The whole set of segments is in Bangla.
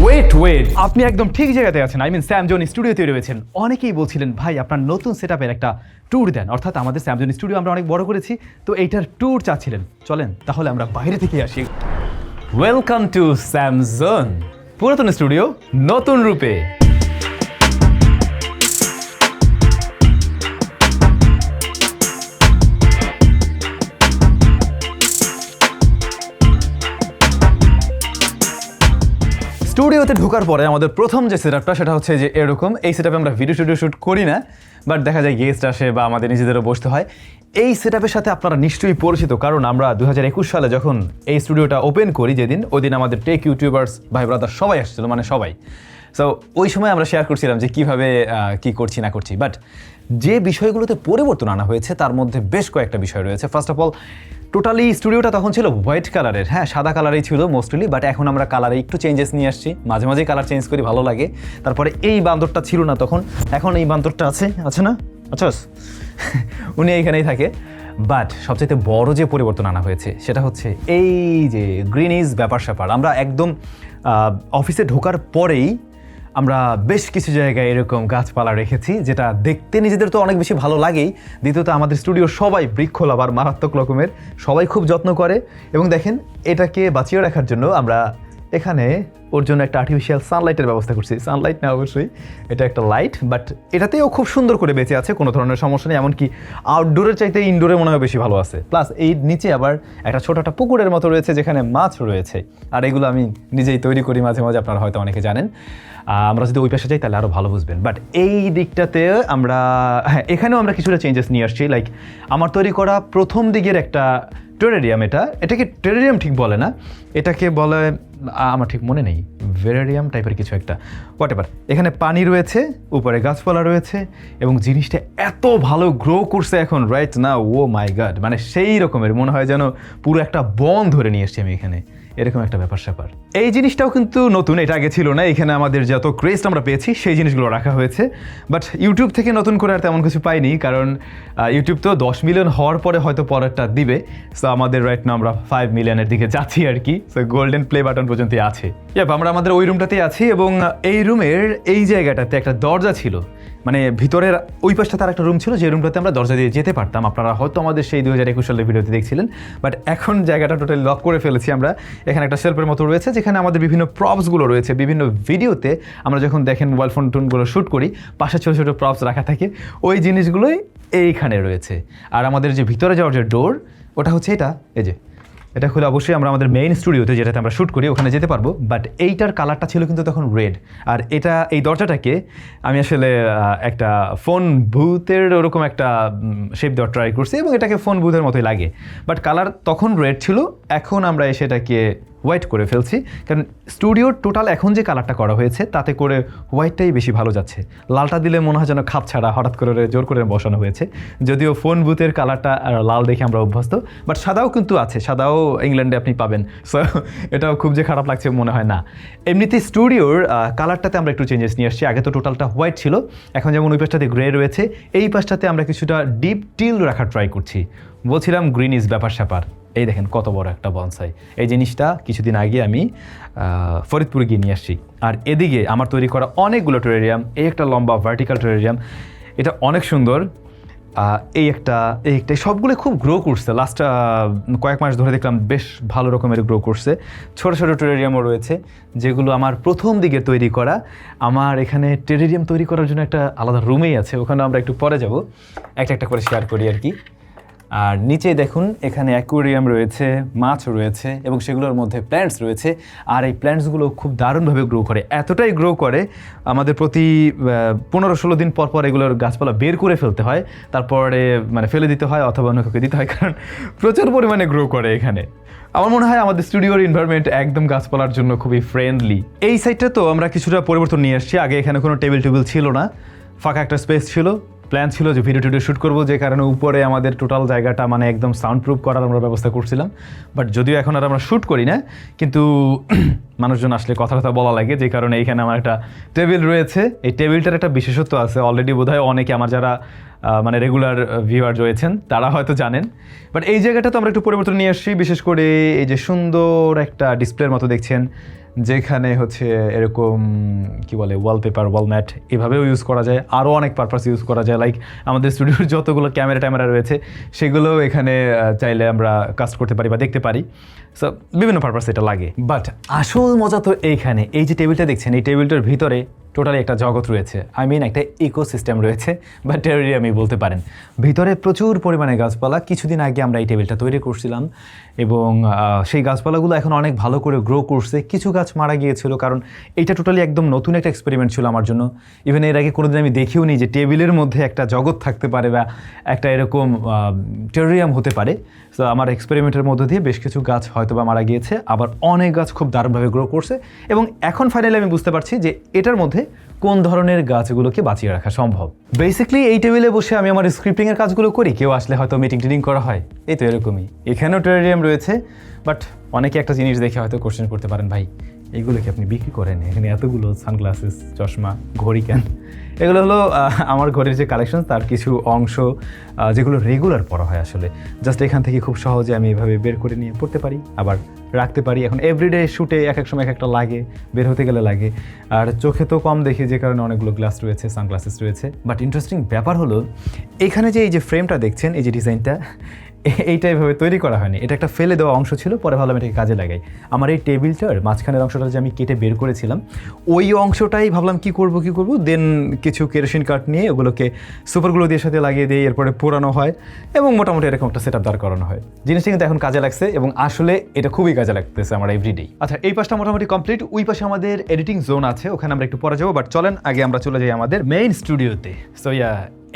ওয়েট আপনি একদম ঠিক জায়গাতে আছেন। স্যামজন স্টুডিওতে রয়েছেন। অনেকেই বলছিলেন ভাই আপনার নতুন সেটআপের একটা ট্যুর দেন, অর্থাৎ আমাদের স্যামজন স্টুডিও আমরা অনেক বড় করেছি, তো এইটার ট্যুর চাচ্ছিলেন। চলেন তাহলে আমরা বাইরে থেকে আসি। ওয়েলকাম টু স্যামজন, পুরাতন স্টুডিও নতুন রূপে। স্টুডিওতে ঢোকার পরে আমাদের প্রথম যে সেটআপটা সেটা হচ্ছে যে এরকম। এই সেটআপে আমরা ভিডিও শ্যুট করি না, বাট দেখা যায় গেস্ট আসে বা আমাদের নিজেদেরও বসতে হয়। এই সেটআপের সাথে আপনারা নিশ্চয়ই পরিচিত, কারণ আমরা 2021 সালে যখন এই স্টুডিওটা ওপেন করি, যেদিন ওই দিন আমাদের টেক ইউটিউবার্স ভাই ব্রাদার সবাই আসছিল, মানে সবাই। সো ওই সময় আমরা শেয়ার করছিলাম যে কীভাবে কী করছি না করছি। বাট যে বিষয়গুলোতে পরিবর্তন আনা হয়েছে তার মধ্যে বেশ কয়েকটা বিষয় রয়েছে। ফার্স্ট অফ অল, টোটালি স্টুডিওটা তখন ছিল হোয়াইট কালারের, হ্যাঁ সাদা কালারেই ছিল মোস্টলি, বাট এখন আমরা কালারে একটু চেঞ্জেস নিয়ে আসছি, মাঝে মাঝে কালার চেঞ্জ করি, ভালো লাগে। তারপরে এই বান্দরটা ছিল না তখন, এখন এই বান্দরটা আছে না? আচ্ছা উনি এইখানেই থাকে। বাট সবচেয়ে বড় যে পরিবর্তন আনা হয়েছে সেটা হচ্ছে এই যে গ্রিনিজ ব্যাপার স্যাপার। আমরা একদম অফিসে ঢোকার পরেই আমরা বেশ কিছু জায়গায় এরকম গাছপালা রেখেছি, যেটা দেখতে নিজেদের তো অনেক বেশি ভালো লাগেই। দ্বিতীয়ত আমাদের স্টুডিওর সবাই বৃক্ষ লাভার, মারাত্মক রকমের, সবাই খুব যত্ন করে। এবং দেখেন, এটাকে বাঁচিয়ে রাখার জন্য আমরা এখানে ওর জন্য একটা আর্টিফিশিয়াল সানলাইটের ব্যবস্থা করছি। সানলাইট না অবশ্যই, এটা একটা লাইট, বাট এটাতেও খুব সুন্দর করে বেঁচে আছে, কোনো ধরনের সমস্যা নেই। এমনকি আউটডোরের চাইতে ইনডোরে মনে হয় বেশি ভালো আছে। প্লাস এই নিচে আবার একটা ছোট একটা পুকুরের মতো রয়েছে যেখানে মাছ রয়েছে, আর এগুলো আমি নিজেই তৈরি করি মাঝে মাঝে, আপনারা হয়তো অনেকে জানেন। আমরা যদি ওই পাশে যাই তাহলে আরও ভালো বুঝবেন। বাট এই দিকটাতে আমরা, হ্যাঁ এখানেও আমরা কিছুটা চেঞ্জেস নিয়ে আসছি। লাইক আমার তৈরি করা প্রথম দিকের একটা টেরারিয়াম, এটাকে টেরারিয়াম ঠিক বলে না, এটাকে বলে, আমার ঠিক মনে নেই, ভেরারিয়াম টাইপের কিছু একটা, হোয়াটএভার। এখানে পানি রয়েছে, উপরে গাছপালা রয়েছে, এবং জিনিসটা এত ভালো গ্রো করছে এখন রাইট না, ও মাই গড, মানে সেই রকমের মনে হয় যেন পুরো একটা বন ধরে নিয়ে এসছি আমি এখানে, এরকম একটা ব্যাপার স্যাপার। এই জিনিসটাও কিন্তু নতুন, এটা আগে ছিল না। এখানে আমাদের যত ক্রেস্ট আমরা পেয়েছি সেই জিনিসগুলো রাখা হয়েছে। বাট ইউটিউব থেকে নতুন করে আর তেমন কিছু পাইনি, কারণ ইউটিউব তো 10 মিলিয়ন হওয়ার পরে হয়তো পরেরটা দিবে। সো আমাদের রাইট না আমরা 5 মিলিয়নের দিকে যাচ্ছি আর কি। সো গোল্ডেন প্লে বাটন পর্যন্ত আছে। আমরা আমাদের ওই রুমটাতেই আছি, এবং এই রুমের এই জায়গাটাতে একটা দরজা ছিল, মানে ভিতরের ওই পাশটা তার একটা রুম ছিল, যে রুমটাতে আমরা দরজা দিয়ে যেতে পারতাম। আপনারা হয়তো আমাদের সেই 2021 সালের ভিডিওতে দেখছিলেন। বাট এখন জায়গাটা টোটালি লক করে ফেলেছি আমরা। এখানে একটা শেলফের মতো রয়েছে যেখানে আমাদের বিভিন্ন প্রপসগুলো রয়েছে। বিভিন্ন ভিডিওতে আমরা যখন দেখেন মোবাইল ফোন টোনগুলো শ্যুট করি, পাশে ছোটো ছোটো প্রপস রাখা থাকে, ওই জিনিসগুলোই এইখানে রয়েছে। আর আমাদের যে ভিতরে যাওয়ার যে ডোর, ওটা হচ্ছে এটা খুলে অবশ্যই আমরা আমাদের মেইন স্টুডিওতে, যেটাতে আমরা শ্যুট করি, ওখানে যেতে পারবো। বাট এইটার কালারটা ছিল কিন্তু তখন রেড। আর এই দরজাটাকে আমি আসলে একটা ফোন বুথের ওরকম একটা শেপ দেওয়ার ট্রাই করছি, এবং এটাকে ফোন বুথের মতোই লাগে। বাট কালার তখন রেড ছিল, এখন আমরা সেটাকে হোয়াইট করে ফেলছি, কারণ স্টুডিওর টোটাল এখন যে কালারটা করা হয়েছে তাতে করে হোয়াইটটাই বেশি ভালো যাচ্ছে। লালটা দিলে মনে হয় যেন খাপ ছাড়া, হঠাৎ করে জোর করে বসানো হয়েছে। যদিও ফোন বুথের কালারটা লাল দেখে আমরা অভ্যস্ত, বাট সাদাও কিন্তু আছে, সাদাও ইংল্যান্ডে আপনি পাবেন। সো এটাও খুব যে খারাপ লাগছে মনে হয় না। এমনিতে স্টুডিওর কালারটাতে আমরা একটু চেঞ্জেস নিয়ে আসছি। আগে তো টোটালটা হোয়াইট ছিল, এখন যেমন ওই পাশটাতে গ্রে রয়েছে, এই পাশটাতে আমরা কিছুটা ডিপ টিল রাখার ট্রাই করছি। বলছিলাম গ্রিনিজ ব্যাপার স্যাপার। এই দেখেন কত বড় একটা বনসাই। এই জিনিসটা কিছুদিন আগে আমি ফরিদপুরে গিয়ে নিয়ে আসছি। আর এদিকে আমার তৈরি করা অনেকগুলো টেরারিয়াম, এই একটা লম্বা ভার্টিক্যাল টেরারিয়াম, এটা অনেক সুন্দর। এই একটা সবগুলো খুব গ্রো করছে। লাস্ট কয়েক মাস ধরে দেখলাম বেশ ভালো রকমের গ্রো করছে। ছোটো ছোটো টেরারিয়ামও রয়েছে, যেগুলো আমার প্রথম দিকে তৈরি করা। আমার এখানে টেরারিয়াম তৈরি করার জন্য একটা আলাদা রুমেই আছে, ওখানে আমরা একটু পরে যাব, একটা করে শেয়ার করি আর কি। আর নিচে দেখুন, এখানে অ্যাকুয়ারিয়াম রয়েছে, মাছ রয়েছে, এবং সেগুলোর মধ্যে প্ল্যান্টস রয়েছে। আর এই প্ল্যান্টসগুলো খুব দারুণভাবে গ্রো করে, এতটাই গ্রো করে আমাদের প্রতি 15-16 দিন পর এগুলোর গাছপালা বের করে ফেলতে হয়, তারপরে মানে ফেলে দিতে হয় অথবা অন্য কাউকে দিতে হয়, কারণ প্রচুর পরিমাণে গ্রো করে এখানে। আমার মনে হয় আমাদের স্টুডিওর এনভায়রনমেন্ট একদম গাছপালার জন্য খুবই ফ্রেন্ডলি। এই সাইডটা তো আমরা কিছুটা পরিবর্তন নিয়ে আসছি। আগে এখানে কোনো টেবিল ছিল না, ফাঁকা একটা স্পেস ছিল। প্ল্যান ছিল যে ভিডিও শ্যুট করবো, যে কারণে উপরে আমাদের টোটাল জায়গাটা মানে একদম সাউন্ড প্রুফ করার আমরা ব্যবস্থা করছিলাম। বাট যদিও এখন আর আমরা শ্যুট করি না, কিন্তু মানুষজন আসলে কথা বলা লাগে, যে কারণে এইখানে আমার একটা টেবিল রয়েছে। এই টেবিলটার একটা বিশেষত্ব আছে, অলরেডি বোধহয় অনেকে আমার যারা মানে রেগুলার ভিউয়ার রয়েছেন তারা হয়তো জানেন। বাট এই জায়গাটা তো আমরা একটু পরিবর্তন নিয়ে আসছি, বিশেষ করে এই যে সুন্দর একটা ডিসপ্লের মতো দেখছেন, যেখানে হচ্ছে এরকম কি বলে ওয়ালপেপার ওয়ালম্যাট এভাবেও ইউজ করা যায়, আরও অনেক পারপাস ইউজ করা যায়। লাইক আমাদের স্টুডিওর যতগুলো ক্যামেরা রয়েছে সেগুলোও এখানে চাইলে আমরা কাস্ট করতে পারি বা দেখতে পারি। সো বিভিন্ন পারপাস এটা লাগে। বাট আসল মজা তো এইখানে, এই যে টেবিলটা দেখছেন, এই টেবিলটার ভিতরে টোটালি একটা জগৎ রয়েছে, একটা ইকোসিস্টেম রয়েছে বা টেরিয়ামই বলতে পারেন। ভিতরে প্রচুর পরিমাণে গাছপালা। কিছুদিন আগে আমরা এই টেবিলটা তৈরি করছিলাম এবং সেই গাছপালাগুলো এখন অনেক ভালো করে গ্রো করছে। কিছু গাছ মারা গিয়েছিল, কারণ এটা টোটালি একদম নতুন একটা এক্সপেরিমেন্ট ছিল আমার জন্য। ইভেন এর আগে কোনোদিন আমি দেখিও নি যে টেবিলের মধ্যে একটা জগৎ থাকতে পারে বা একটা এরকম টেরিয়াম হতে পারে। সো আমার এক্সপেরিমেন্টের মধ্যে দিয়ে বেশ কিছু গাছ হয়তো বা মারা গিয়েছে, আবার অনেক গাছ খুব দারুণভাবে গ্রো করছে এবং এখন ফাইনালি আমি বুঝতে পারছি যে এটার মধ্যে কোন ধরনের গাছগুলোকে বাঁচিয়ে রাখা সম্ভব। বেসিক্যালি এই টেবিলে বসে আমি আমার স্ক্রিপ্টিংয়ের কাজগুলো করি, কেউ আসলে হয়তো মিটিং করা হয়, এই তো এরকমই। এখানেও টেরিয়াম রয়েছে, বাট অনেকে একটা জিনিস দেখে হয়তো কোশ্চেন করতে পারেন, ভাই এইগুলো কি আপনি বিক্রি করেন? এখানে এতগুলো সানগ্লাসেস, চশমা, ঘড়ি কেন? এগুলো হলো আমার ঘড়ির যে কালেকশন তার কিছু অংশ, যেগুলো রেগুলার পরা হয় আসলে। জাস্ট এখান থেকে খুব সহজে আমি এভাবে বের করে নিয়ে পড়তে পারি, আবার রাখতে পারি। এখন এভরিডে শ্যুটে এক এক সময় এক একটা লাগে, বের হতে গেলে লাগে। আর চোখে তো কম দেখি, যে কারণে অনেকগুলো গ্লাস রয়েছে, সানগ্লাসেস রয়েছে। বাট ইন্টারেস্টিং ব্যাপার হলো এখানে যে এই যে ফ্রেমটা দেখছেন, এই যে ডিজাইনটা, এইটা এভাবে তৈরি করা হয়নি। এটা একটা ফেলে দেওয়া অংশ ছিল, পরে ভাবলাম এটাকে কাজে লাগাই। আমার এই টেবিলটার মাঝখানের অংশটা যে আমি কেটে বের করেছিলাম, ওই অংশটাই ভাবলাম কি করব দেন কিছু কেরোসিন কাঠ নিয়ে ওগুলোকে সুপারগুলো দিয়ে সাথে লাগিয়ে দিয়ে এরপরে পোড়ানো হয় এবং মোটামুটি এরকম একটা সেট আপ দাঁড় করানো হয়। জিনিসটা কিন্তু এখন কাজে লাগছে এবং আসলে এটা খুবই কাজে লাগতেছে আমার এভরিডে। আচ্ছা, এই পাশটা মোটামুটি কমপ্লিট। ওই পাশে আমাদের এডিটিং জোন আছে, ওখানে আমরা একটু পরে যাবো। বাট চলেন আগে আমরা চলে যাই আমাদের মেইন স্টুডিওতে। সো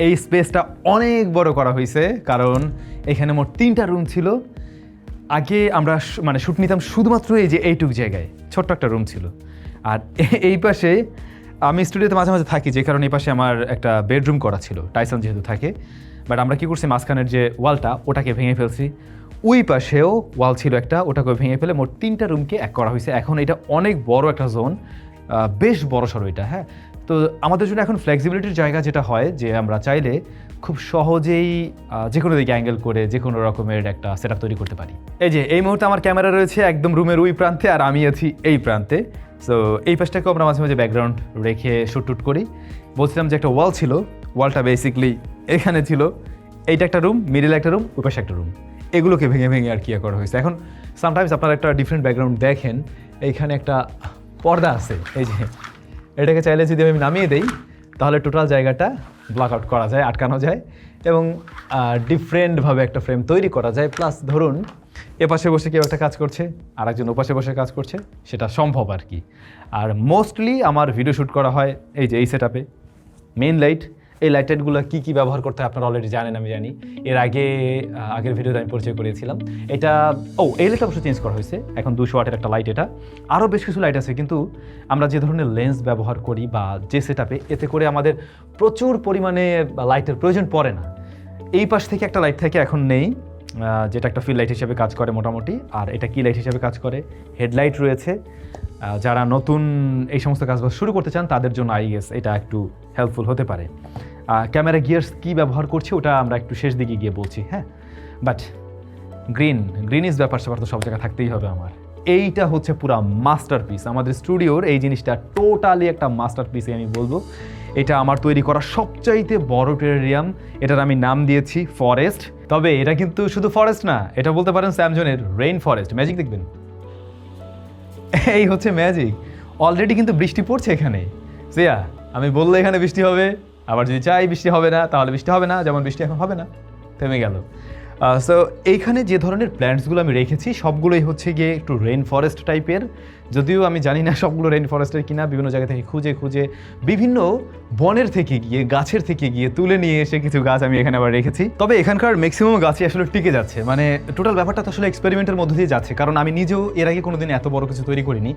এই স্পেসটা অনেক বড় করা হয়েছে, কারণ এখানে মোট 3টা রুম ছিল। আগে আমরা শ্যুট নিতাম শুধুমাত্র এই যে এইটুক জায়গায়, ছোট্ট একটা রুম ছিল। আর এই পাশে আমি স্টুডিওতে মাঝে মাঝে থাকি, যে কারণে এই পাশে আমার একটা বেডরুম করা ছিল, টাইসন যেহেতু থাকে। বাট আমরা কী করছি, মাঝখানের যে ওয়ালটা ওটাকে ভেঙে ফেলছি। ওই পাশেও ওয়াল ছিল একটা, ওটাকে ভেঙে ফেলে মোট 3টা রুমকে এক করা হয়েছে। এখন এটা অনেক বড় একটা জোন, বেশ বড় সড়ো এটা। হ্যাঁ, তো আমাদের জন্য এখন ফ্লেক্সিবিলিটির জায়গা যেটা হয় যে আমরা চাইলে খুব সহজেই যে কোনো দিকে অ্যাঙ্গেল করে যে কোনো রকমের একটা সেট তৈরি করতে পারি। এই যে এই মুহূর্তে আমার ক্যামেরা রয়েছে একদম রুমের ওই প্রান্তে, আর আমি আছি এই প্রান্তে। সো এই পাশটাকেও আমরা মাঝে মাঝে ব্যাকগ্রাউন্ড রেখে শ্যুট করি। বলছিলাম যে একটা ওয়াল ছিল, ওয়ালটা বেসিক্যালি এখানে ছিল। এইটা একটা রুম, মিডিলে একটা রুম, ওই পাশে একটা রুম। এগুলোকে ভেঙে ভেঙে আর কি করা হয়েছে। এখন সামটাইমস আপনারা একটা ডিফারেন্ট ব্যাকগ্রাউন্ড দেখেন, এইখানে একটা পর্দা আছে। এই যে এটাকে চাইলে যদি আমি নামিয়ে দেই তাহলে টোটাল জায়গাটা ব্লক আউট করা যায়, আটকানো যায় এবং ডিফারেন্টভাবে একটা ফ্রেম তৈরি করা যায়। প্লাস ধরুন এপাশে বসে কেউ একটা কাজ করছে, আর একজন ওপাশে বসে কাজ করছে, সেটা সম্ভব আর কি। আর মোস্টলি আমার ভিডিও শ্যুট করা হয় এই যে এই সেট আপে। মেইন লাইট, এই লাইটগুলো কী ব্যবহার করতে হয় আপনারা অলরেডি জানেন, আমি জানি। এর আগের ভিডিওতে আমি পরিচয় করিয়েছিলাম। এটা এই লাইটটা অবশ্যই চেঞ্জ করা হয়েছে, এখন 200 ওয়াটের একটা লাইট। এটা আরও বেশ কিছু লাইট আছে, কিন্তু আমরা যে ধরনের লেন্স ব্যবহার করি বা যে সেট আপে, এতে করে আমাদের প্রচুর পরিমাণে লাইটের প্রয়োজন পড়ে না। এই পাশ থেকে একটা লাইট থেকে এখন নেই, যেটা একটা ফিল লাইট হিসেবে কাজ করে মোটামুটি। আর এটা কি লাইট হিসেবে কাজ করে, হেডলাইট রয়েছে। যারা নতুন এই সমস্ত কাজবাজ শুরু করতে চান তাদের জন্য এটা একটু হেল্পফুল হতে পারে। ক্যামেরা গিয়ার্স কী ব্যবহার করছি ওটা আমরা একটু শেষ দিকে গিয়ে বলছি। হ্যাঁ, বাট গ্রিন ইজ ব্যাপার স্যাপার তো সব জায়গায় থাকতেই হবে আমার। এইটা হচ্ছে পুরা মাস্টারপিস আমাদের স্টুডিওর। এই জিনিসটা টোটালি একটা মাস্টারপিসই আমি বলবো। এটা আমার তৈরি করা সবচাইতে বড় টেরারিয়াম। এটার আমি নাম দিয়েছি ফরেস্ট। তবে এটা কিন্তু শুধু ফরেস্ট না, এটা বলতে পারেন স্যামসনের রেইন ফরেস্ট। ম্যাজিক দেখবেন, এই হচ্ছে ম্যাজিক। অলরেডি কিন্তু বৃষ্টি পড়ছে এখানে। আমি বললে এখানে বৃষ্টি হবে, আবার যদি চাই বৃষ্টি হবে না, তাহলে বৃষ্টি হবে না। যেমন বৃষ্টি এখন হবে না, থেমে গেল। সো এইখানে যে ধরনের প্ল্যান্টসগুলো আমি রেখেছি সবগুলোই হচ্ছে গিয়ে একটু রেইন ফরেস্ট টাইপের। যদিও আমি জানি না সবগুলো রেইন ফরেস্টের কিনা, বিভিন্ন জায়গা থেকে খুঁজে বিভিন্ন বনের থেকে গিয়ে, গাছের থেকে গিয়ে তুলে নিয়ে এসে কিছু গাছ আমি এখানে আবার রেখেছি। তবে এখানকার ম্যাক্সিমাম গাছই আসলে টিকে যাচ্ছে, মানে টোটাল ব্যাপারটা তো আসলে এক্সপেরিমেন্টের মধ্যে দিয়ে যাচ্ছে। কারণ আমি নিজেও এর আগে কোনোদিন এত বড় কিছু তৈরি করিনি।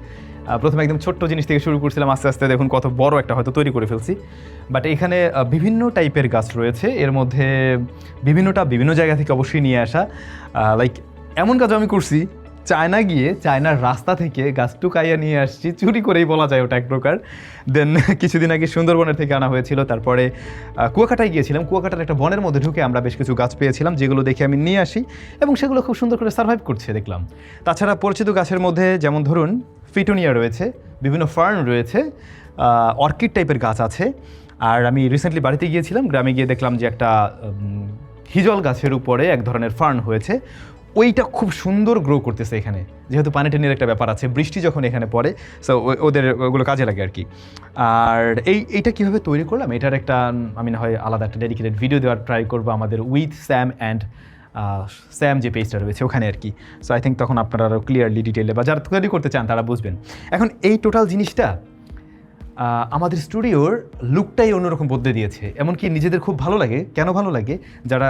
প্রথমে একদম ছোট্ট জিনিস থেকে শুরু করছিলাম, আস্তে আস্তে দেখুন কত বড় একটা হয়তো তৈরি করে ফেলছি। বাট এখানে বিভিন্ন টাইপের গাছ রয়েছে, এর মধ্যে বিভিন্ন জায়গা থেকে অবশ্যই নিয়ে আসা। লাইক এমন কাজ আমি করছি, চায়না গিয়ে চায়নার রাস্তা থেকে গাছ টুকাইয়া নিয়ে আসছি, চুরি করেই বলা যায় ওটা এক প্রকার। দেন কিছুদিন আগে সুন্দরবনের থেকে আনা হয়েছিল। তারপরে কুয়াকাটায় গিয়েছিলাম, কুয়াকাটার একটা বনের মধ্যে ঢুকে আমরা বেশ কিছু গাছ পেয়েছিলাম, যেগুলো দেখে আমি নিয়ে আসি এবং সেগুলো খুব সুন্দর করে সার্ভাইভ করছে দেখলাম। তাছাড়া পরিচিত গাছের মধ্যে যেমন ধরুন ফিটোনিয়া রয়েছে, বিভিন্ন ফার্ন রয়েছে, অর্কিড টাইপের গাছ আছে। আর আমি রিসেন্টলি বাড়িতে গিয়েছিলাম, গ্রামে গিয়ে দেখলাম যে একটা হিজল গাছের উপরে এক ধরনের ফার্ন হয়েছে, ওইটা খুব সুন্দর গ্রো করতেছে এখানে, যেহেতু পানি টানির একটা ব্যাপার আছে, বৃষ্টি যখন এখানে পড়ে সো ওদের ওগুলো কাজে লাগে আর কি। আর এইটা কীভাবে তৈরি করলাম এটার একটা আমি না হয় আলাদা একটা ডেডিকেটেড ভিডিও দেওয়ার ট্রাই করবো আমাদের উইথ স্যাম অ্যান্ড স্যাম যে পেজটা রয়েছে ওখানে আর কি। সো আই থিঙ্ক তখন আপনারা আরও ক্লিয়ারলি ডিটেলে বা যারা তৈরি করতে চান তারা বুঝবেন। এখন এই টোটাল জিনিসটা আমাদের স্টুডিওর লুকটাই অন্যরকম বদলে দিয়েছে, এমনকি নিজেদের খুব ভালো লাগে। কেন ভালো লাগে? যারা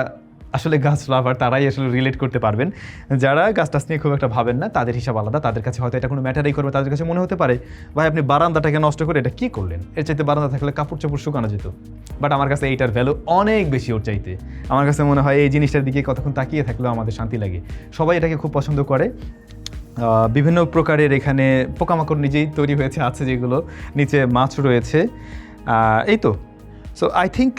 আসলে গাছ লাভার তারাই আসলে রিলেট করতে পারবেন। যারা গাছ টাছ নিয়ে খুব একটা ভাবেন না তাদের হিসাব আলাদা, তাদের কাছে হয়তো এটা কোনো ম্যাটারই করবে। তাদের কাছে মনে হতে পারে ভাই আপনি বারান্দাটাকে নষ্ট করে এটা কী করলেন, এর চাইতে বারান্দা থাকলে কাপড় চাপড় শুকানো যেত। বাট আমার কাছে এইটার ভ্যালু অনেক বেশি ওর চাইতে। আমার কাছে মনে হয় এই জিনিসটার দিকে কতক্ষণ তাকিয়ে থাকলেও আমাদের শান্তি লাগে। সবাই এটাকে খুব পছন্দ করে। বিভিন্ন প্রকারের এখানে পোকামাকড় নিজেই তৈরি হয়েছে, আছে যেগুলো, নিচে মাছ রয়েছে, এই তো। সো আই থিঙ্ক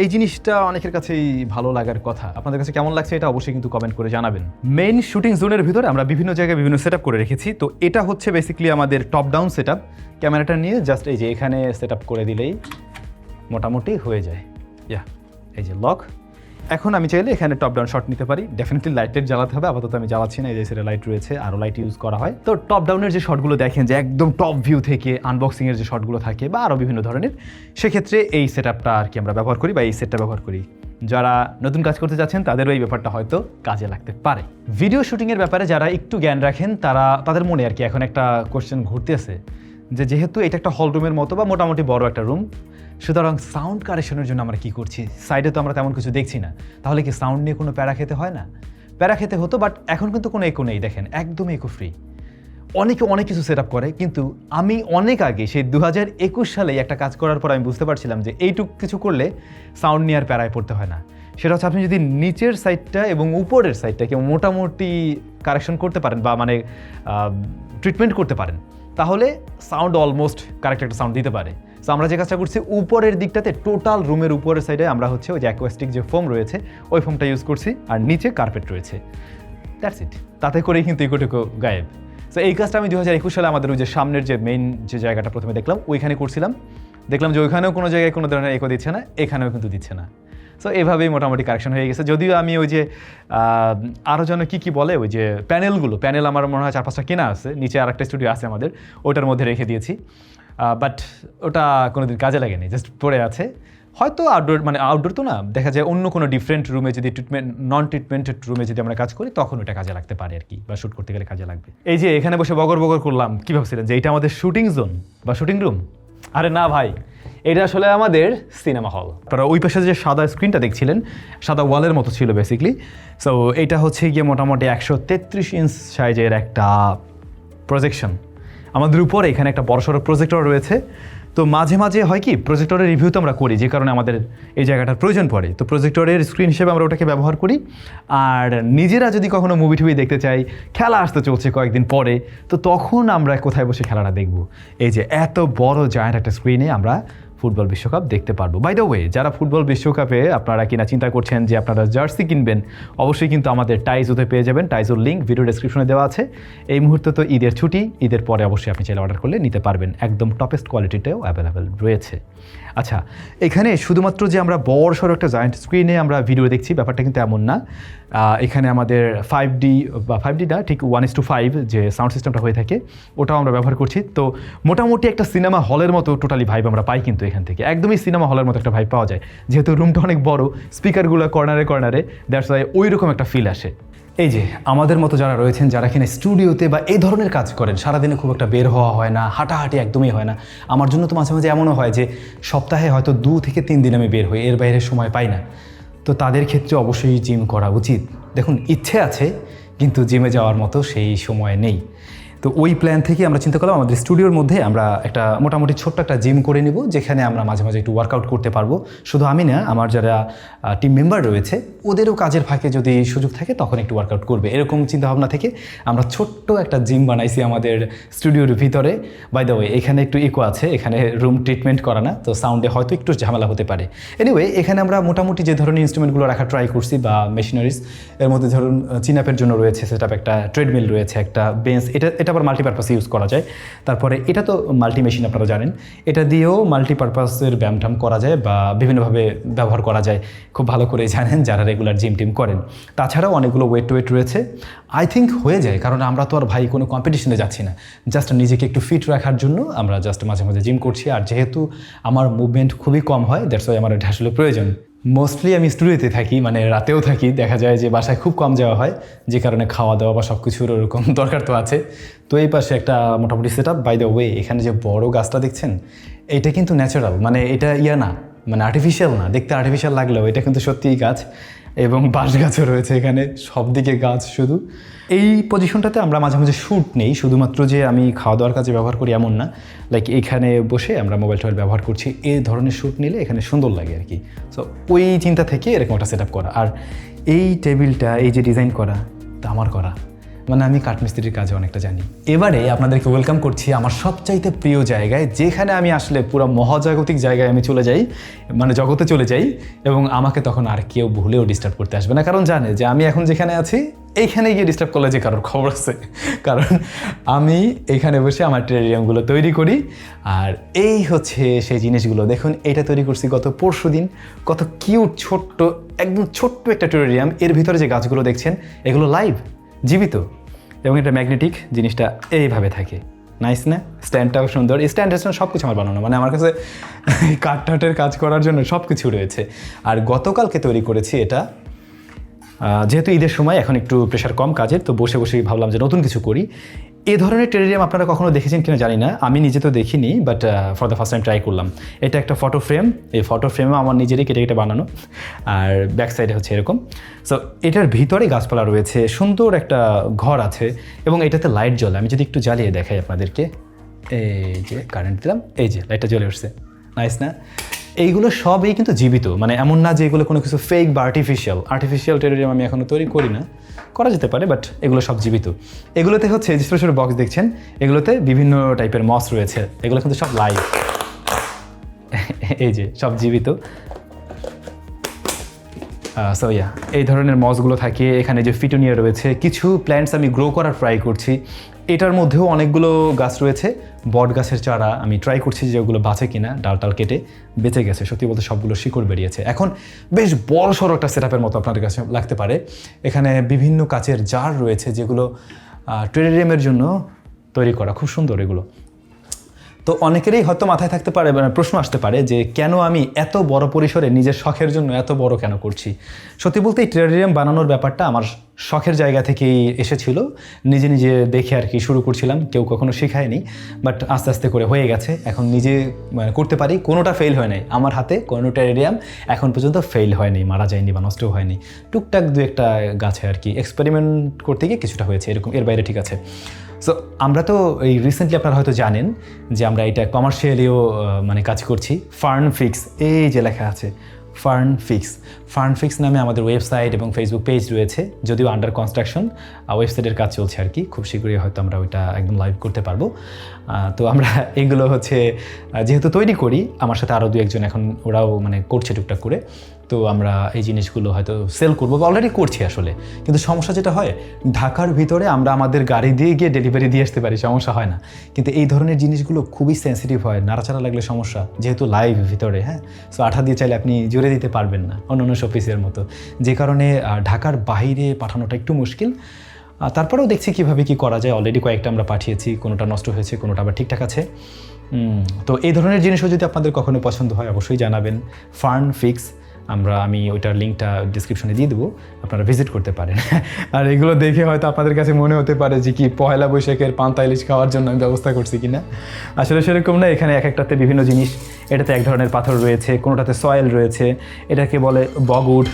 এই জিনিসটা অনেকের কাছেই ভালো লাগার কথা। আপনাদের কাছে কেমন লাগছে এটা অবশ্যই কিন্তু কমেন্ট করে জানাবেন। মেইন শুটিং জোনের ভিতরে আমরা বিভিন্ন জায়গায় বিভিন্ন সেট করে রেখেছি। তো এটা হচ্ছে বেসিক্যালি আমাদের টপ ডাউন সেট আপ। ক্যামেরাটা নিয়ে জাস্ট এই যে এখানে সেট আপ করে দিলেই মোটামুটি হয়ে যায়। এই যে লক। এখন আমি চাইলে এখানে টপ ডাউন শট নিতে পারি। ডেফিনেটলি লাইটের জ্বালাতে হবে, আপাতত আমি জ্বালাচ্ছি না, এই যে সেটা লাইট রয়েছে, আরও লাইট ইউজ করা হয়। তো টপ ডাউনের যে শটগুলো দেখেন যে একদম টপ ভিউ থেকে আনবক্সিংয়ের যে শটগুলো থাকে বা আরও বিভিন্ন ধরনের, সেক্ষেত্রে এই সেট আপটা আর কি আমরা ব্যবহার করি বা এই সেটটা ব্যবহার করি। যারা নতুন কাজ করতে যাচ্ছেন তাদেরও এই ব্যাপারটা হয়তো কাজে লাগতে পারে। ভিডিও শুটিংয়ের ব্যাপারে যারা একটু জ্ঞান রাখেন তাদের মনে আর কি এখন একটা কোয়েশ্চেন ঘুরতেছে যে যেহেতু এটা একটা হল রুমের মতো বা মোটামুটি বড় একটা রুম, সুতরাং সাউন্ড কারেকশনের জন্য আমরা কী করছি? সাইডে তো আমরা তেমন কিছু দেখছি না, তাহলে কি সাউন্ড নিয়ে কোনো প্যারা খেতে হয় না? প্যারা খেতে হতো, বাট এখন কিন্তু কোনো ইকো নেই। দেখেন একদম ইকো ফ্রি। অনেকে অনেক কিছু সেট আপ করে, কিন্তু আমি অনেক আগে সেই 2021 সালে একটা কাজ করার পর আমি বুঝতে পারছিলাম যে এইটুকু কিছু করলে সাউন্ড নিয়ে আর প্যারায় পড়তে হয় না। সেটা হচ্ছে আপনি যদি নিচের সাইডটা এবং উপরের সাইডটাকে মোটামুটি কারেকশন করতে পারেন বা মানে ট্রিটমেন্ট করতে পারেন, তাহলে সাউন্ড অলমোস্ট কারেক্ট একটা সাউন্ড দিতে পারে। সো আমরা যে কাজটা করছি উপরের দিকটাতে টোটাল রুমের উপরের সাইডে আমরা হচ্ছে ওই যে অ্যাকোয়াস্টিক যে ফোম রয়েছে ওই ফোমটা ইউজ করছি, আর নিচে কার্পেট রয়েছে। That's it. তাতে করেই কিন্তু ইকোটিকো গায়েব। সো এই কাজটা আমি 2021 সালে আমাদের ওই যে সামনের যে মেইন যে জায়গাটা প্রথমে দেখলাম ওইখানে করছিলাম। দেখলাম যে ওইখানেও কোনো জায়গায় কোনো ধরনের ইকো দিচ্ছে না, এখানেও কিন্তু দিচ্ছে না। সো এভাবেই মোটামুটি কারেকশন হয়ে গেছে। যদিও আমি ওই যে আরও যেন কী বলে ওই যে প্যানেল আমার মনে হয় 4-5টা কেনা আছে, নিচে আর একটা স্টুডিও আছে আমাদের, ওটার মধ্যে রেখে দিয়েছি। বাট ওটা কোনোদিন কাজে লাগেনি, জাস্ট পড়ে আছে। হয়তো আউটডোর তো না, দেখা যায় অন্য কোনো ডিফারেন্ট রুমে যদি নন ট্রিটমেন্টেড রুমে যদি আমরা কাজ করি তখন ওটা কাজে লাগতে পারে আর কি, বা শ্যুট করতে গেলে কাজে লাগবে। এই যে এখানে বসে বগর করলাম, কী ভাবছিলেন যে এটা আমাদের শুটিং জোন বা শুটিং রুম? আরে না ভাই, এটা আসলে আমাদের সিনেমা হল। আপনারা ওই পাশে যে সাদা স্ক্রিনটা দেখছিলেন, সাদা ওয়ালের মতো ছিল বেসিক্যালি। সো এটা হচ্ছে গিয়ে মোটামুটি 133 ইঞ্চ সাইজের একটা প্রজেকশন। আমাদের উপরে এখানে একটা বড়সড় প্রজেক্টর রয়েছে। তো মাঝে মাঝে হয় কি প্রজেক্টরের রিভিউ তো আমরা করি, যে কারণে আমাদের এই জায়গাটার প্রয়োজন পড়ে। তো প্রজেক্টরের স্ক্রিন হিসেবে আমরা ওটাকে ব্যবহার করি। আর নিজেরা যদি কখনো মুভি টুভি দেখতে চাই, খেলা আসতে চলছে কয়েকদিন পরে, তো তখন আমরা কোথায় বসে খেলাটা দেখব? এই যে এত বড় জায়ান্ট একটা স্ক্রিনে আমরা ফুটবল বিশ্বকাপ দেখতে পারবো। বাই দ্য ওয়ে, যারা ফুটবল বিশ্বকাপে আপনারা কিনা চিন্তা করছেন যে আপনারা জার্সি কিনবেন, অবশ্যই কিন্তু আমাদের টাইজোতে পেয়ে যাবেন। টাইজোর লিঙ্ক ভিডিও ডেসক্রিপশনে দেওয়া আছে। এই মুহূর্তে তো ঈদের ছুটি, ঈদের পরে অবশ্যই আপনি চাইলে অর্ডার করলে নিতে পারবেন। একদম টপেস্ট কোয়ালিটিতেও অ্যাভেলেবেল রয়েছে। আচ্ছা, এখানে শুধুমাত্র যে আমরা বড়সড় একটা জায়ান্ট স্ক্রিনে আমরা ভিডিও দেখছি ব্যাপারটা কিন্তু এমন না। এখানে আমাদের 5D বা 5D না, ঠিক 1:5 যে সাউন্ড সিস্টেমটা হয়ে থাকে ওটাও আমরা ব্যবহার করছি। তো মোটামুটি একটা সিনেমা হলের মতো টোটালি ভাইব আমরা পাই কিন্তু এখান থেকে, একদমই সিনেমা হলের মতো একটা ভাইব পাওয়া যায়। যেহেতু রুমটা অনেক বড়, স্পিকারগুলো কর্নারে, দ্যাটস ওয়াই ওই রকম একটা ফিল আসে। এই যে আমাদের মতো যারা রয়েছেন, যারা কিনা স্টুডিওতে বা এই ধরনের কাজ করেন, সারাদিনে খুব একটা বের হওয়া হয় না, হাঁটাহাঁটি একদমই হয় না। আমার জন্য তো মাঝে মাঝে এমনও হয় যে সপ্তাহে হয়তো 2 থেকে 3 দিন আমি বের হই, এর বাইরে সময় পাই না। তো তাদের ক্ষেত্রে অবশ্যই জিম করা উচিত। দেখুন, ইচ্ছে আছে কিন্তু জিমে যাওয়ার মতো সেই সময় নেই। তো ওই প্ল্যান থেকে আমরা চিন্তা করলাম আমাদের স্টুডিওর মধ্যে আমরা একটা মোটামুটি ছোট্ট একটা জিম করে নিব, যেখানে আমরা মাঝে মাঝে একটু ওয়ার্কআউট করতে পারবো। শুধু আমি না, আমার যারা টিম মেম্বার রয়েছে ওদেরও কাজের ফাঁকে যদি সুযোগ থাকে তখন একটু ওয়ার্কআউট করবে, এরকম চিন্তাভাবনা থেকে আমরা ছোট্ট একটা জিম বানাইছি আমাদের স্টুডিওর ভিতরে। বাই দ্য ওয়ে, এখানে একটু ইকো আছে, এখানে রুম ট্রিটমেন্ট করা না, তো সাউন্ডে হয়তো একটু ঝামেলা হতে পারে। এনিওয়ে, এখানে আমরা মোটামুটি যে ধরনের ইনস্ট্রুমেন্টগুলো রাখা ট্রাই করছি বা মেশিনারিজ, এর মধ্যে ধরুন চিন আপের জন্য রয়েছে সেটআপ, একটা ট্রেডমিল রয়েছে, একটা বেঞ্চ। এটা এটা আবার মাল্টিপারপাসে ইউজ করা যায়। তারপরে এটা তো মাল্টি মেশিন, আপনারা জানেন, এটা দিয়েও মাল্টিপারপাসের ব্যায়াম ট্যাম করা যায় বা বিভিন্নভাবে ব্যবহার করা যায়, খুব ভালো করে জানেন যারা রেগুলার জিম টিম করেন। তাছাড়াও অনেকগুলো ওয়েট রয়েছে, আই থিঙ্ক হয়ে যায়, কারণ আমরা তো আর ভাই কোনো কম্পিটিশনে যাচ্ছি না, জাস্ট নিজেকে একটু ফিট রাখার জন্য আমরা জাস্ট মাঝে মাঝে জিম করছি। আর যেহেতু আমার মুভমেন্ট খুবই কম হয়, দ্যাটস ওয়াই আমার এটা আসলে প্রয়োজন। মোস্টলি আমি স্টুডিওতে থাকি, মানে রাতেও থাকি, দেখা যায় যে বাসায় খুব কম যাওয়া হয়, যে কারণে খাওয়া দাওয়া বা সব কিছুর ওরকম দরকার তো আছে। তো এই পাশে একটা মোটামুটি set up. By the way, এখানে যে বড় গাছটা দেখছেন, এটা কিন্তু ন্যাচারাল, মানে এটা না, মানে আর্টিফিশিয়াল না, দেখতে আর্টিফিশিয়াল লাগলেও এটা কিন্তু সত্যিই গাছ, এবং বাঁশ গাছও রয়েছে এখানে, সব দিকে গাছ শুধু। এই পজিশনটাতে আমরা মাঝে মাঝে শ্যুট নেই, শুধুমাত্র যে আমি খাওয়া দাওয়ার কাজে ব্যবহার করি এমন না, লাইক এখানে বসে আমরা মোবাইল টোবাইল ব্যবহার করছি, এই ধরনের শ্যুট নিলে এখানে সুন্দর লাগে আর কি। সো ওই চিন্তা থেকে এরকম একটা সেট আপ করা। আর এই টেবিলটা, এই যে ডিজাইন করা, তা আমার করা, মানে আমি কাঠমিস্ত্রির কাজে অনেকটা জানি। এবারে আপনাদেরকে ওয়েলকাম করছি আমার সবচাইতে প্রিয় জায়গায়, যেখানে আমি আসলে পুরো মহাজাগতিক জায়গায় আমি চলে যাই, মানে জগতে চলে যাই, এবং আমাকে তখন আর কেউ ভুলেও ডিস্টার্ব করতে আসবে না, কারণ জানে যে আমি এখন যেখানে আছি এইখানে গিয়ে ডিস্টার্ব করলে যে কারোর খবর আছে, কারণ আমি এইখানে বসে আমার টেরারিয়ামগুলো তৈরি করি। আর এই হচ্ছে সেই জিনিসগুলো, দেখুন এটা তৈরি করছি গত পরশুদিন, কত কিউট ছোট্ট, একদম ছোট্ট একটা টেরারিয়াম। এর ভিতরে যে গাছগুলো দেখছেন এগুলো লাইভ, জীবিত, এবং এটা ম্যাগনেটিক, জিনিসটা এইভাবে থাকে, নাইস না? স্ট্যান্ডটাও সুন্দর, এই স্ট্যান্ড সব কিছু আমার বানানো, মানে আমার কাছে কাঠের কাজ করার জন্য সব কিছু রয়েছে। আর গতকালকে তৈরি করেছি এটা, যেহেতু ঈদের সময় এখন একটু প্রেশার কম কাজের, তো বসে বসেই ভাবলাম যে নতুন কিছু করি। এই ধরনের টেরারিয়াম আপনারা কখনো দেখেছেন কিনা জানি না, আমি নিজে তো দেখিনি, but for the first time try করলাম। এটা একটা ফটো ফ্রেম, এই ফটো ফ্রেমও আমার নিজেরই কেটে কেটে বানানো, আর ব্যাক সাইডে হচ্ছে এরকম। সো এটার ভিতরে গাছপালা রয়েছে, সুন্দর একটা ঘর আছে, এবং এটাতে লাইট জ্বলে। আমি যদি একটু জ্বালিয়ে দেখাই আপনাদেরকে, এই যে কারেন্ট দিলাম, এই যে লাইটটা জ্বলে উঠছে, নাইস না? এইগুলো সবই কিন্তু জীবিত, মানে এমন না যে এগুলো কোনো কিছু ফেক বা আর্টিফিশিয়াল টেরারিয়াম আমি এখনও তৈরি করি না, করা যেতে পারে, বাট এগুলো সব জীবিত। এগুলোতে হচ্ছে যে ছোটো ছোটো বক্স দেখছেন, এগুলোতে বিভিন্ন টাইপের মস রয়েছে, এগুলো কিন্তু সব লাইভ, এই যে সব জীবিত। সো ইয়া, এই ধরনের মসগুলো থাকে এখানে। যে ফিটোনিয়া রয়েছে, কিছু প্ল্যান্টস আমি গ্রো করার ট্রাই করছি, এটার মধ্যেও অনেকগুলো গাছ রয়েছে। বট গাছের চারা আমি ট্রাই করছি যে ওগুলো বাঁচে কিনা, ডাল কেটে বেঁচে গেছে, সত্যি বলতে সবগুলো শিকড় বেরিয়েছে। এখন বেশ বড় সড়ো একটা সেট আপের মতো আপনাদের কাছে লাগতে পারে। এখানে বিভিন্ন কাচের জার রয়েছে, যেগুলো টেরারিয়ামের জন্য তৈরি করা, খুব সুন্দর এগুলো। তো অনেকেরই হয়তো মাথায় থাকতে পারে, প্রশ্ন আসতে পারে যে কেন আমি এত বড় পরিসরে নিজের শখের জন্য এত বড় কেন করছি। সত্যি বলতে এই টেরারিয়াম বানানোর ব্যাপারটা আমার শখের জায়গা থেকেই এসেছিল, নিজে নিজে দেখে আর কি শুরু করছিলাম, কেউ কখনো শেখায়নি, বাট আস্তে আস্তে করে হয়ে গেছে। এখন নিজে করতে পারি, কোনোটা ফেল হয় নাই আমার হাতে, কোনো টেরারিয়াম এখন পর্যন্ত ফেল হয়নি, মারা যায়নি বা নষ্টও হয়নি। টুকটাক দু একটা গাছে আর কি এক্সপেরিমেন্ট করতে গিয়ে কিছুটা হয়েছে এরকম, এর বাইরে ঠিক আছে। সো আমরা তো এই রিসেন্টলি আপনারা হয়তো জানেন যে আমরা এটা কমার্শিয়ালিও মানে কাজ করছি। ফার্নফিক্স, এই যে লেখা আছে ফার্নফিক্স নামে আমাদের ওয়েবসাইট এবং ফেসবুক পেজ রয়েছে, যদিও আন্ডার কনস্ট্রাকশন, ওয়েবসাইটের কাজ চলছে আর কি, খুব শীঘ্রই হয়তো আমরা ওইটা একদম লাইভ করতে পারবো। তো আমরা এগুলো হচ্ছে যেহেতু তৈরি করি, আমার সাথে আরও দু একজন এখন ওরাও মানে করছে টুকটাক করে, তো আমরা এই জিনিসগুলো হয়তো সেল করবো বা অলরেডি করছি আসলে। কিন্তু সমস্যা যেটা হয়, ঢাকার ভিতরে আমরা আমাদের গাড়ি দিয়ে গিয়ে ডেলিভারি দিয়ে আসতে পারি, সমস্যা হয় না, কিন্তু এই ধরনের জিনিসগুলো খুবই সেন্সিটিভ হয়, নাড়াচাড়া লাগলে সমস্যা, যেহেতু লাইভ ভিতরে, হ্যাঁ। সো আঠা দিয়ে চাইলে আপনি জোরে দিতে পারবেন না অন্য শোপিসের মতো, যে কারণে ঢাকার বাইরে পাঠানোটা একটু মুশকিল। তারপরেও দেখছি কীভাবে কী করা যায়, অলরেডি কয়েকটা আমরা পাঠিয়েছি, কোনোটা নষ্ট হয়েছে, কোনোটা আবার ঠিকঠাক আছে। তো এই ধরনের জিনিসও যদি আপনাদের কখনো পছন্দ হয় অবশ্যই জানাবেন। ফার্নফিক্স, আমি ওইটার লিঙ্কটা ডিসক্রিপশনে দিয়ে দেবো, আপনারা ভিজিট করতে পারেন। আর এগুলো দেখে হয়তো আপনাদের কাছে মনে হতে পারে যে কি পয়লা বৈশাখের পান্তা ইলিশ খাওয়ার জন্য আমি ব্যবস্থা করছি কিনা, আসলে সেরকম না। এখানে এক একটাতে বিভিন্ন জিনিস, এটাতে এক ধরনের পাথর রয়েছে, কোনোটাতে সয়েল রয়েছে, এটাকে বলে বগউড,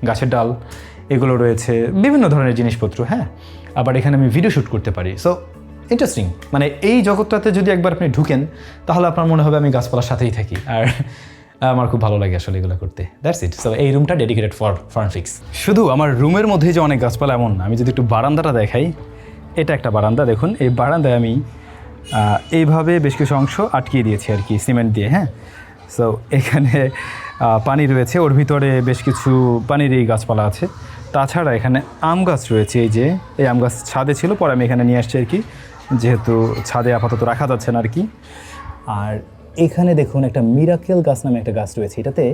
গাছের ডাল, এগুলো রয়েছে, বিভিন্ন ধরনের জিনিসপত্র, হ্যাঁ। আবার এখানে আমি ভিডিও শ্যুট করতে পারি। সো ইন্টারেস্টিং, মানে এই জগৎটাতে যদি একবার আপনি ঢুকেন তাহলে আপনার মনে হবে আমি গাছপালার সাথেই থাকি, আর আমার খুব ভালো লাগে আসলে এগুলো করতে। That's it. সো এই রুমটা ডেডিকেটেড ফর ফার্নফিক্স। শুধু আমার রুমের মধ্যেই যে অনেক গাছপালা এমন না, আমি যদি একটু বারান্দাটা দেখাই, এটা একটা বারান্দা, দেখুন এই বারান্দায় আমি এইভাবে বেশ কিছু অংশ আটকিয়ে দিয়েছি আর কি সিমেন্ট দিয়ে, হ্যাঁ। সো এখানে পানি রয়েছে, ওর ভিতরে বেশ কিছু পানির এই গাছপালা আছে। তাছাড়া এখানে আম গাছ রয়েছে, এই আম গাছ ছাদে ছিল, পরে আমি এখানে নিয়ে আসছি আর কি, যেহেতু ছাদে আপাতত রাখা যাচ্ছে না আর কি। আর এখানে দেখুন একটা মিরাকেল গাছ নামে একটা গাছ রয়েছে, এটাতে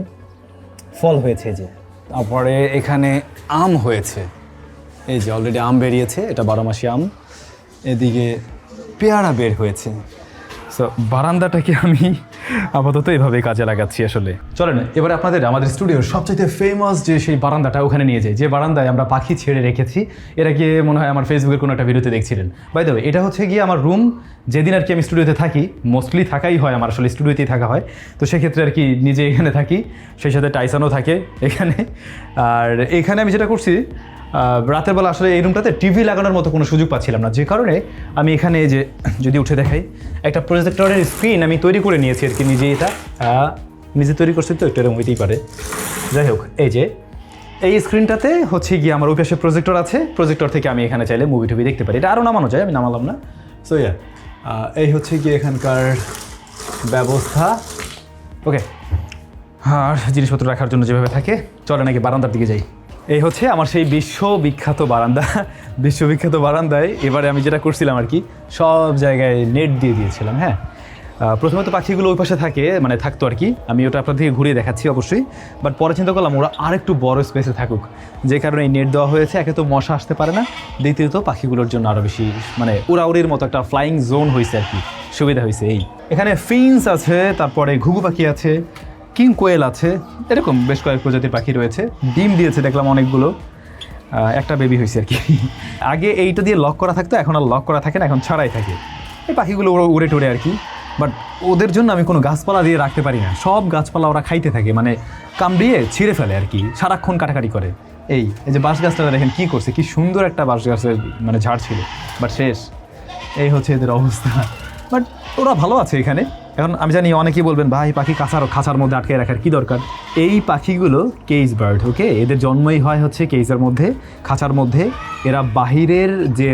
ফল হয়েছে যে। তারপরে এখানে আম হয়েছে, এই যে অলরেডি আম বেরিয়েছে, এটা 12 মাসি আম। এদিকে পেয়ারা বের হয়েছে। সো বারান্দাটাকে আমি আপাতত এভাবে কাজে লাগাচ্ছি আসলে। চলেন এবারে আমাদের স্টুডিওর সবচেয়ে ফেমাস যে সেই বারান্দাটা ওখানে নিয়ে যাই, যে বারান্দায় আমরা পাখি ছেড়ে রেখেছি। এরা গিয়ে মনে হয় আমার ফেসবুকের কোনো একটা ভিডিওতে দেখছিলেন। বাই দ্য ওয়ে, এটা হচ্ছে গিয়ে আমার রুম, যেদিন আর কি আমি স্টুডিওতে থাকি, মোস্টলি থাকাই হয় আমার, আসলে স্টুডিওতেই থাকা হয়। তো সেক্ষেত্রে আর কি নিজে এখানে থাকি, সেই সাথে টাইসানও থাকে এখানে। আর এখানে আমি যেটা করছি, রাতের বেলা আসলে এই রুমটাতে টিভি লাগানোর মতো কোনো সুযোগ পাচ্ছিলাম না, যে কারণে আমি এখানে যে যদি উঠে দেখাই, একটা প্রজেক্টরের স্ক্রিন আমি তৈরি করে নিয়েছি আর কি নিজে। এটা নিজে তৈরি করছি, তো একটু এরকম হইতেই পারে। যাই হোক, এই যে এই স্ক্রিনটাতে হচ্ছে গিয়ে আমার ওই পাশে প্রজেক্টর আছে, প্রজেক্টর থেকে আমি এখানে চাইলে মুভি টুভি দেখতে পারি। এটা আরও নামানো যায়, আমি নামালাম না। সো এই হচ্ছে গিয়ে এখানকার ব্যবস্থা। ওকে, আর জিনিসপত্র রাখার জন্য যেভাবে থাকে, চলে নাকি বারান্দার দিকে যাই। এই হচ্ছে আমার সেই বিশ্ববিখ্যাত বারান্দা। বিশ্ববিখ্যাত বারান্দায় এবারে আমি যেটা করছিলাম আর কি, সব জায়গায় নেট দিয়ে দিয়েছিলাম। হ্যাঁ, প্রথমে তো পাখিগুলো ওই পাশে থাকে, মানে থাকতো আর কি, আমি ওটা আপনাদেরকে ঘুরিয়ে দেখাচ্ছি অবশ্যই। বাট পরে চিন্তা করলাম ওরা আরেকটু বড় স্পেসে থাকুক, যে কারণে এই নেট দেওয়া হয়েছে। একে তো মশা আসতে পারে না, দ্বিতীয়ত পাখিগুলোর জন্য আরও বেশি মানে উড়াউড়ির মতো একটা ফ্লাইং জোন হয়েছে আর কি, সুবিধা হয়েছে। এই এখানে ফিন্স আছে, তারপরে ঘুঘু পাখি আছে, কিং কোয়েল আছে, এরকম বেশ কয়েক প্রজাতির পাখি রয়েছে। ডিম দিয়েছে দেখলাম অনেকগুলো, একটা বেবি হয়েছে আর কি। আগে এইটা দিয়ে লক করা থাকতো, এখন আর লক করা থাকে না, এখন ছাড়াই থাকে। এই পাখিগুলো ওরা উড়ে টুড়ে আর কি। বাট ওদের জন্য আমি কোনো গাছপালা দিয়ে রাখতে পারি না, সব গাছপালা ওরা খাইতে থাকে, মানে কামড়িয়ে ছিঁড়ে ফেলে আর কি, সারাক্ষণ কাটাকাটি করে। এই যে বাঁশ গাছটা দেখেন কী করছে, কি সুন্দর একটা বাঁশ গাছের মানে ঝাড় ছিল, বাট শেষ। এই হচ্ছে এদের অবস্থা। বাট ওরা ভালো আছে এখানে। এখন আমি জানি অনেকেই বলবেন, ভাই পাখি খাঁচার মধ্যে আটকে রাখার কী দরকার। এই পাখিগুলো কেজ বার্ড, ওকে, এদের জন্মই হয় হচ্ছে কেজের মধ্যে, খাঁচার মধ্যে। এরা বাহিরের যে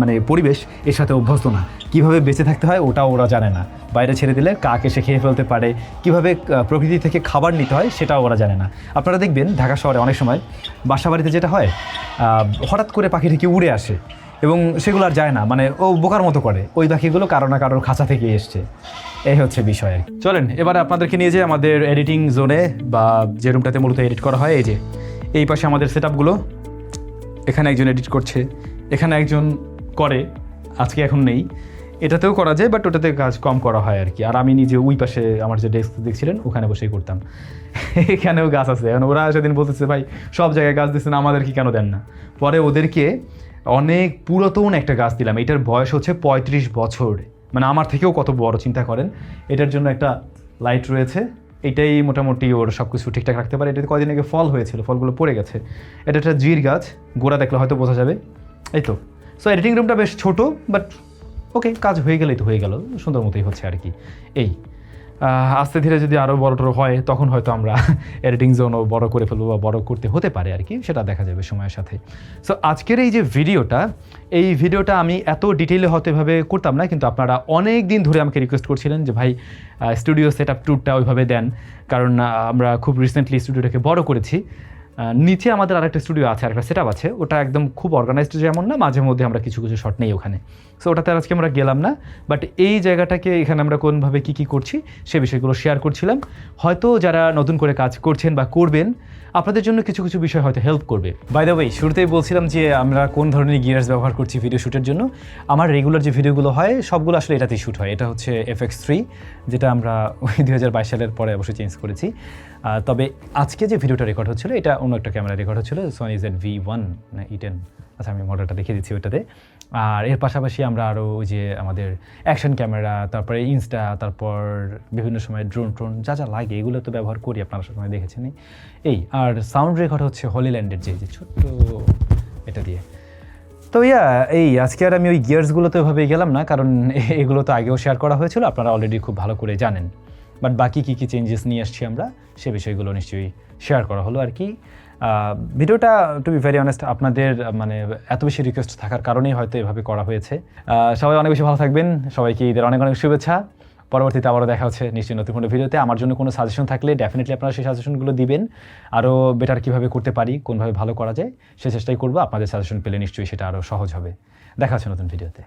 মানে পরিবেশ, এর সাথে অভ্যস্ত না। কীভাবে বেঁচে থাকতে হয় ওটাও ওরা জানে না। বাইরে ছেড়ে দিলে কাক এসে খেয়ে ফেলতে পারে, কীভাবে প্রকৃতি থেকে খাবার নিতে হয় সেটাও ওরা জানে না। আপনারা দেখবেন ঢাকা শহরে অনেক সময় বাসা বাড়িতে যেটা হয়, হঠাৎ করে পাখি থেকে উড়ে আসে এবং সেগুলো আর যায় না, মানে ও বোকার মতো করে। ওই পাখিগুলো কারো না কারোর খাঁচা থেকে এসছে। এই হচ্ছে বিষয়। চলেন এবারে আপনাদেরকে নিয়ে যাই আমাদের এডিটিং জোনে, বা যে রুমটাতে মূলত এডিট করা হয়। এই যে এই পাশে আমাদের সেটআপগুলো, এখানে একজন এডিট করছে, এখানে একজন করে, আজকে এখন নেই। এটাতেও করা যায়, বাট ওটাতে কাজ কম করা হয় আর কি। আর আমি নিজে ওই পাশে আমার যে ডেস্ক দেখছিলেন ওখানে বসেই করতাম। এখানেও গাছ আছে, এখন ওরা সেদিন বলতেছে, ভাই সব জায়গায় গাছ দিচ্ছেন, আমাদের কি কেন দেন না। পরে ওদেরকে অনেক পুরাতন একটা গাছ দিলাম, এটার বয়স হচ্ছে 35 বছর, মানে আমার থেকেও কত বড়, চিন্তা করেন। এটার জন্য একটা লাইট রয়েছে, এটাই মোটামুটি ওর সব কিছু ঠিকঠাক রাখতে পারে। এটাতে কদিন আগে ফল হয়েছিল, ফলগুলো পড়ে গেছে। এটা একটা জির গাছ, গোড়া দেখলে হয়তো বোঝা যাবে। এই তো। সো এডিটিং রুমটা বেশ ছোট, বাট ওকে, কাজ হয়ে গেলেই তো হয়ে গেল, সুন্দর মতোই হচ্ছে আর কি। এই আস্তে ধীরে যদি আরও বড় হয়, তখন হয়তো আমরা এডিটিং জোনও বড় করে ফেলবো, বা বড় করতে হতে পারে আর কি, সেটা দেখা যাবে সময়ের সাথে। সো আজকের এই যে ভিডিওটা আমি এত ডিটেইলে হয়তো এভাবে করতাম না, কিন্তু আপনারা অনেক দিন ধরে আমাকে রিকোয়েস্ট করছিলেন যে ভাই স্টুডিও সেট আপ ট্যুরটা ওইভাবে দেন, কারণ আমরা খুব রিসেন্টলি স্টুডিওটাকে বড় করেছি। নিচে আমাদের আরেকটা স্টুডিও আছে, আরেকটা সেট আপ আছে, ওটা একদম খুব অর্গানাইজড যেমন না, মাঝে মধ্যে আমরা কিছু কিছু শট নেই ওখানে। সো ওটাতে আজকে আমরা গেলাম না, বাট এই জায়গাটাকে এখানে আমরা কোনভাবে কী করছি সে বিষয়গুলো শেয়ার করছিলাম। হয়তো যারা নতুন করে কাজ করছেন বা করবেন, আপনাদের জন্য কিছু কিছু বিষয় হয়তো হেল্প করবে। বাই দ্য ওয়ে, শুরুতেই বলছিলাম যে আমরা কোন ধরনের গিয়ার্স ব্যবহার করছি ভিডিও শ্যুটের জন্য। আমার রেগুলার যে ভিডিওগুলো হয় সবগুলো আসলে এটাতেই শ্যুট হয়। এটা হচ্ছে FX3, যেটা আমরা ওই 2022 সালের পরে অবশ্যই চেঞ্জ করেছি। তবে আজকে যে ভিডিওটা রেকর্ড হচ্ছিল, এটা অন্য একটা ক্যামেরা রেকর্ড হচ্ছিল, Sony ZV-1 না E10, আচ্ছা আমি মডেলটা দেখিয়ে দিচ্ছি ওইটাতে। আর এর পাশাপাশি আমরা আরও ওই যে আমাদের অ্যাকশন ক্যামেরা, তারপরে ইনস্টা, তারপর বিভিন্ন সময় ড্রোন যা যা লাগে এগুলো তো ব্যবহার করি, আপনারা সময় দেখেছেন। এই আর সাউন্ড রেকর্ড হচ্ছে হলিল্যান্ডের যে ছোট্ট এটা দিয়ে। তো এই আজকে আর আমি ওই গিয়ার্সগুলোতে ওইভাবে গেলাম না, কারণ এগুলো তো আগেও শেয়ার করা হয়েছিল, আপনারা অলরেডি খুব ভালো করে জানেন। বাট বাকি কী চেঞ্জেস নিয়ে আসছি আমরা, সে বিষয়গুলো নিশ্চয়ই শেয়ার করা হলো আর কি। ভিডিওটা টু বি ভেরি অনেস্ট আপনাদের মানে এত বেশি রিকোয়েস্ট থাকার কারণেই হয়তো এভাবে করা হয়েছে। সবাই অনেক বেশি ভালো থাকবেন, সবাইকে ঈদের অনেক অনেক শুভেচ্ছা। পরবর্তীতে আবারও দেখা হচ্ছে নিশ্চয়ই নতুন কোনো ভিডিওতে। আমার জন্য কোনো সাজেশন থাকলে ডেফিনেটলি আপনারা সেই সাজেশনগুলো দিবেন, আরও বেটার কীভাবে করতে পারি, কোনভাবে ভালো করা যায় সে চেষ্টাই করবো। আপনাদের সাজেশন পেলে নিশ্চয়ই সেটা আরও সহজ হবে। দেখা হচ্ছে নতুন ভিডিওতে।